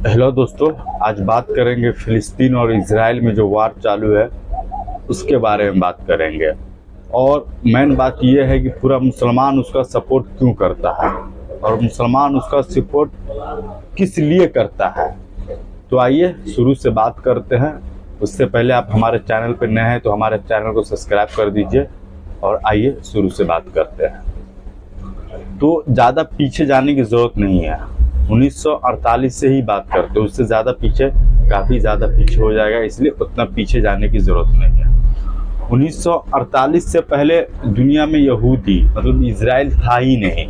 Hello दोस्तों, आज बात करेंगे फिलिस्तीन और इजराइल में जो वार चालू है उसके बारे में बात करेंगे। और मेन बात यह है कि पूरा मुसलमान उसका सपोर्ट क्यों करता है और मुसलमान उसका सपोर्ट किस लिए करता है। तो आइए शुरू से बात करते हैं। उससे पहले आप हमारे चैनल पर नए हैं तो हमारे चैनल को सब्सक्राइब कर दीजिए और आइए शुरू से बात करते हैं। तो ज़्यादा पीछे जाने की ज़रूरत नहीं है, 1948 से ही बात करते हैं। उससे ज़्यादा पीछे काफ़ी ज़्यादा पीछे हो जाएगा, इसलिए उतना पीछे जाने की ज़रूरत नहीं है। 1948 से पहले दुनिया में यहूदी मतलब इजराइल था ही नहीं,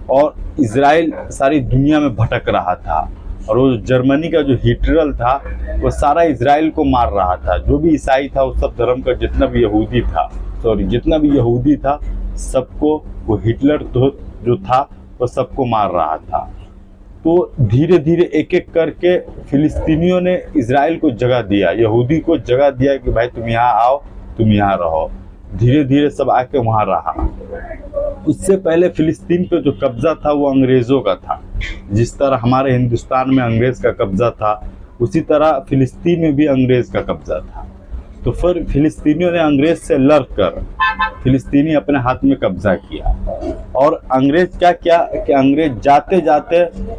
और इजराइल सारी दुनिया में भटक रहा था। और वो जर्मनी का जो हिटलर था वो सारा इजराइल को मार रहा था। जो भी ईसाई था उस सब धर्म का जितना भी यहूदी था सबको वो हिटलर जो था वो सबको मार रहा था। तो धीरे धीरे एक एक करके फिलिस्तीनियों ने इजराइल को जगह दिया, यहूदी को जगह दिया कि भाई तुम यहाँ आओ, तुम यहाँ रहो। धीरे धीरे सब आके वहाँ रहा। उससे पहले फिलिस्तीन पे जो कब्जा था वो अंग्रेज़ों का था। जिस तरह हमारे हिंदुस्तान में अंग्रेज़ का कब्जा था उसी तरह फिलिस्तीन में भी अंग्रेज़ का कब्जा था। तो फिर फिलिस्तीनियों ने अंग्रेज़ से लड़कर फिलिस्तीनी अपने हाथ में कब्जा किया। और अंग्रेज क्या किया कि अंग्रेज जाते जाते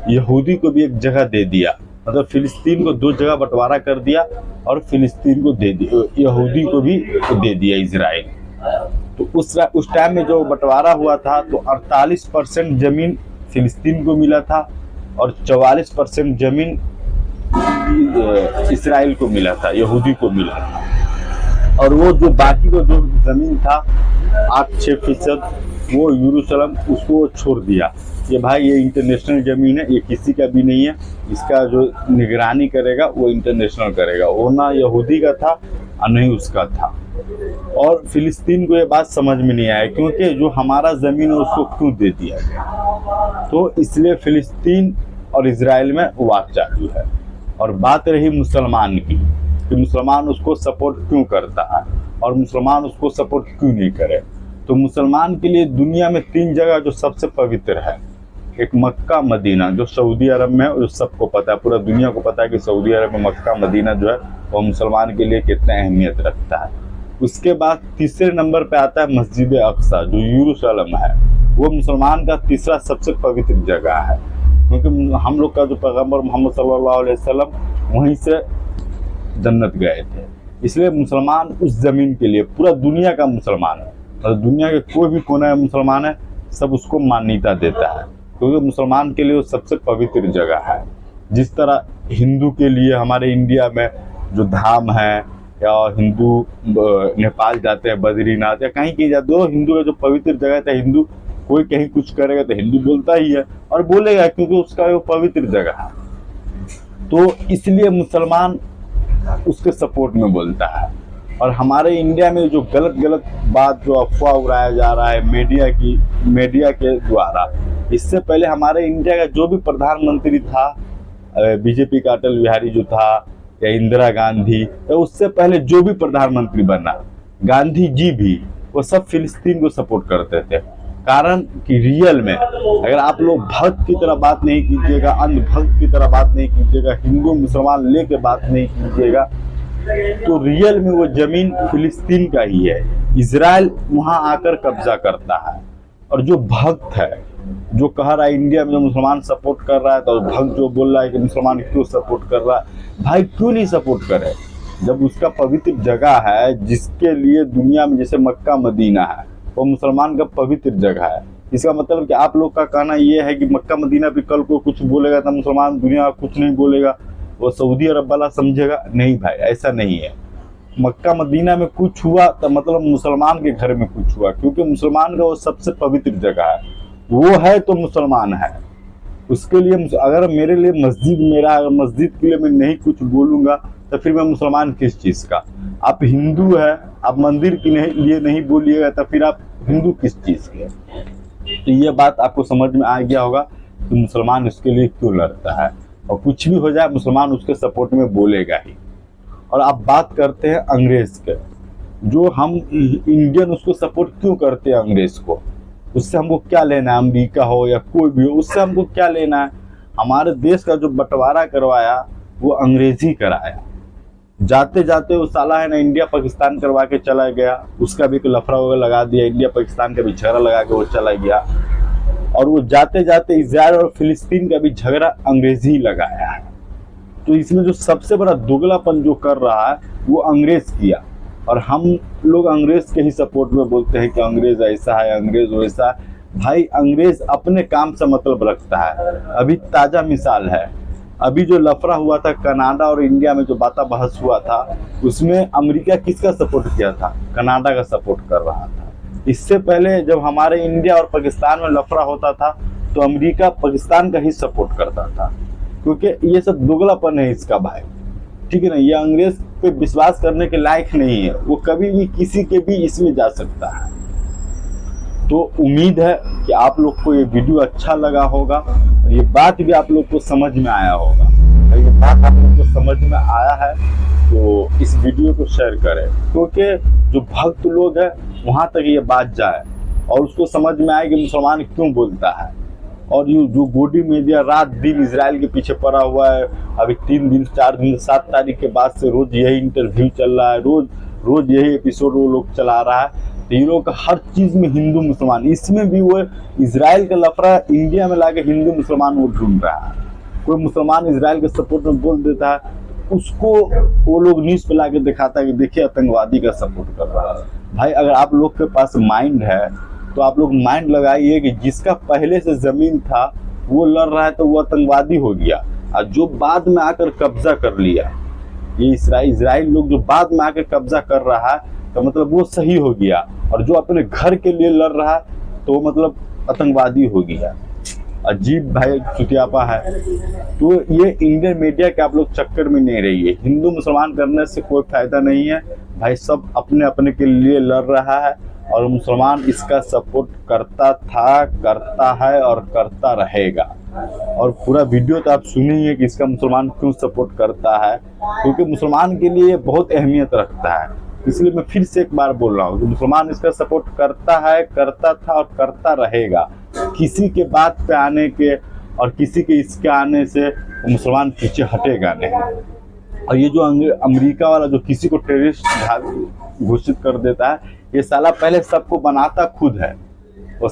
यहूदी को भी एक जगह दे दिया, मतलब फिलिस्तीन को दो जगह बंटवारा कर दिया और फिलिस्तीन को दे दिया, यहूदी को भी दे दिया इजराइल। तो उस टाइम में जो बंटवारा हुआ था तो 48% जमीन फिलिस्तीन को मिला था और 44% जमीन इसराइल को मिला था, यहूदी को मिला था। और वो जो बाकी को जो जमीन था 8-6% वो यरूशलेम उसको छोड़ दिया। ये भाई ये इंटरनेशनल ज़मीन है, ये किसी का भी नहीं है, इसका जो निगरानी करेगा वो इंटरनेशनल करेगा। वो ना यहूदी का था और नहीं उसका था। और फिलिस्तीन को ये बात समझ में नहीं आया क्योंकि जो हमारा ज़मीन है उसको क्यों दे दिया गया। तो इसलिए फिलिस्तीन और इजराइल में वार चालू है। और बात रही मुसलमान की कि मुसलमान उसको सपोर्ट क्यों करता है और मुसलमान उसको सपोर्ट क्यों नहीं करे। तो मुसलमान के लिए दुनिया में 3 जगह जो सबसे पवित्र है, एक मक्का मदीना जो सऊदी अरब में है, और सबको पता है, पूरा दुनिया को पता है कि सऊदी अरब में मक्का मदीना जो है वो मुसलमान के लिए कितना अहमियत रखता है। उसके बाद तीसरे नंबर पे आता है मस्जिद अक्सा जो यरूशलेम है। वो मुसलमान का तीसरा सबसे पवित्र जगह है क्योंकि हम लोग का जो पैगम्बर मोहम्मद सल्लल्लाहु अलैहि वसल्लम वहीं से जन्नत गए थे। इसलिए मुसलमान उस ज़मीन के लिए, पूरा दुनिया का मुसलमान है और दुनिया के कोई भी कोना में मुसलमान है सब उसको मान्यता देता है क्योंकि मुसलमान के लिए वो सबसे पवित्र जगह है। जिस तरह हिंदू के लिए हमारे इंडिया में जो धाम है या हिंदू नेपाल जाते हैं, बद्रीनाथ या कहीं की जाते हो, हिंदू का जो पवित्र जगह था, हिंदू कोई कहीं कुछ करेगा तो हिंदू बोलता ही है और बोलेगा क्योंकि उसका वो पवित्र जगह है। तो इसलिए मुसलमान उसके सपोर्ट में बोलता है। और हमारे इंडिया में जो गलत बात जो अफवाह उड़ाया जा रहा है मीडिया के द्वारा, इससे पहले हमारे इंडिया का जो भी प्रधानमंत्री था, बीजेपी का अटल बिहारी जो था या इंदिरा गांधी, तो उससे पहले जो भी प्रधानमंत्री बना, गांधी जी भी, वो सब फिलिस्तीन को सपोर्ट करते थे। कारण कि रियल में अगर आप लोग भक्त की तरह बात नहीं कीजिएगा, अंधभक्त की तरह बात नहीं कीजिएगा, हिंदू मुसलमान लेके बात नहीं कीजिएगा, तो रियल में वो जमीन फिलिस्तीन का ही है। इजराइल वहां आकर कब्जा करता है। और जो भक्त है जो कह रहा है इंडिया में जो मुसलमान सपोर्ट कर रहा है, तो भक्त जो बोल रहा है कि मुसलमान क्यों सपोर्ट कर रहा है, भाई क्यों नहीं सपोर्ट करे जब उसका पवित्र जगह है जिसके लिए दुनिया में जैसे मक्का मदीना है वो मुसलमान का पवित्र जगह है। इसका मतलब कि आप लोग का कहना ये है कि मक्का मदीना पे कल को कुछ बोलेगा तो मुसलमान दुनिया कुछ नहीं बोलेगा, वो सऊदी अरब वाला समझेगा। नहीं भाई, ऐसा नहीं है। मक्का मदीना में कुछ हुआ तो मतलब मुसलमान के घर में कुछ हुआ क्योंकि मुसलमान का वो सबसे पवित्र जगह है, वो है तो मुसलमान है। उसके लिए अगर मेरे लिए अगर मस्जिद के लिए मैं नहीं कुछ बोलूँगा तो फिर मैं मुसलमान किस चीज़ का। आप हिंदू है, आप मंदिर के लिए नहीं बोलिएगा तो फिर आप हिंदू किस चीज़ के। तो ये बात आपको समझ में आ गया होगा कि मुसलमान उसके लिए क्यों लड़ता है, और कुछ भी हो जाए मुसलमान उसके सपोर्ट में बोलेगा ही। और आप बात करते हैं अंग्रेज़ के, जो हम इंडियन उसको सपोर्ट क्यों करते हैं अंग्रेज़ को, उससे हमको क्या लेना है, अमेरिका हो या कोई भी हो, उससे हमको क्या लेना है। हमारे देश का जो बंटवारा करवाया वो अंग्रेजी कराया। जाते जाते वो साला है ना इंडिया पाकिस्तान करवा के चला गया, उसका भी कोई लफड़ा वगैरह लगा दिया, इंडिया पाकिस्तान का भी झगड़ा लगा के वो चला गया। और वो जाते जाते इजराइल और फिलिस्तीन का भी झगड़ा अंग्रेजी लगाया है। तो इसमें जो सबसे बड़ा दोगलापन जो कर रहा है वो अंग्रेज किया। और हम लोग अंग्रेज के ही सपोर्ट में बोलते हैं कि अंग्रेज ऐसा है, अंग्रेज वैसा है। भाई अंग्रेज अपने काम से मतलब रखता है। अभी ताजा मिसाल है, अभी जो लफड़ा हुआ था कनाडा और इंडिया में, जो बाता बहस हुआ था, उसमें अमेरिका किसका सपोर्ट किया था? कनाडा का सपोर्ट कर रहा था। इससे पहले जब हमारे इंडिया और पाकिस्तान में लफड़ा होता था तो अमेरिका पाकिस्तान का ही सपोर्ट करता था, क्योंकि ये सब दोगलापन है इसका भाई, ठीक है ना। ये अंग्रेज पे विश्वास करने के लायक नहीं है, वो कभी भी किसी के भी इसमें जा सकता है। तो उम्मीद है कि आप लोग को ये वीडियो अच्छा लगा होगा और ये बात भी आप लोग को समझ में आया होगा। अगर ये बात आप लोग को समझ में आया है तो इस वीडियो को शेयर करें, क्योंकि जो भक्त लोग हैं वहां तक ये बात जाए और उसको समझ में आए कि मुसलमान क्यों बोलता है। और ये जो गोडी मीडिया रात दिन इजराइल के पीछे पड़ा हुआ है, अभी 3 दिन 4 दिन 7 तारीख के बाद से रोज यही इंटरव्यू चल रहा है, रोज यही एपिसोड वो लोग चला रहा है। ये लोग का हर चीज में हिंदू मुसलमान, इसमें भी वो इजराइल का लफड़ा इंडिया में लाके हिंदू मुसलमान वो ढूंढ रहा है। कोई मुसलमान इजराइल के सपोर्ट में बोल देता है, उसको वो लोग न्यूज पे लाके दिखाता है कि देखिए आतंकवादी का सपोर्ट कर रहा है। भाई अगर आप लोग के पास माइंड है तो आप लोग माइंड लगाइए कि जिसका पहले से जमीन था वो लड़ रहा है तो वो आतंकवादी हो गया, और जो बाद में आकर कब्जा कर लिया, ये इजराइल लोग जो बाद में आकर कब्जा कर रहा है तो मतलब वो सही हो गया, और जो अपने घर के लिए लड़ रहा है तो मतलब आतंकवादी हो गया। अजीब भाई चुतियापा है। तो ये इंडियन मीडिया के आप लोग चक्कर में नहीं रहिए, हिंदू मुसलमान करने से कोई फायदा नहीं है भाई, सब अपने अपने के लिए लड़ रहा है और मुसलमान इसका सपोर्ट करता था, करता है और करता रहेगा। और पूरा वीडियो तो आप सुनिए कि इसका मुसलमान क्यों सपोर्ट करता है, क्योंकि मुसलमान के लिए बहुत अहमियत रखता है। इसलिए मैं फिर से एक बार बोल रहा हूँ कि मुसलमान इसका सपोर्ट करता है, करता था और करता रहेगा। किसी के बात पे आने के और किसी के इसके आने से मुसलमान पीछे हटेगा नहीं। और ये जो अमेरिका वाला जो किसी को टेररिस्ट घोषित कर देता है, ये साला पहले सबको बनाता खुद है। वो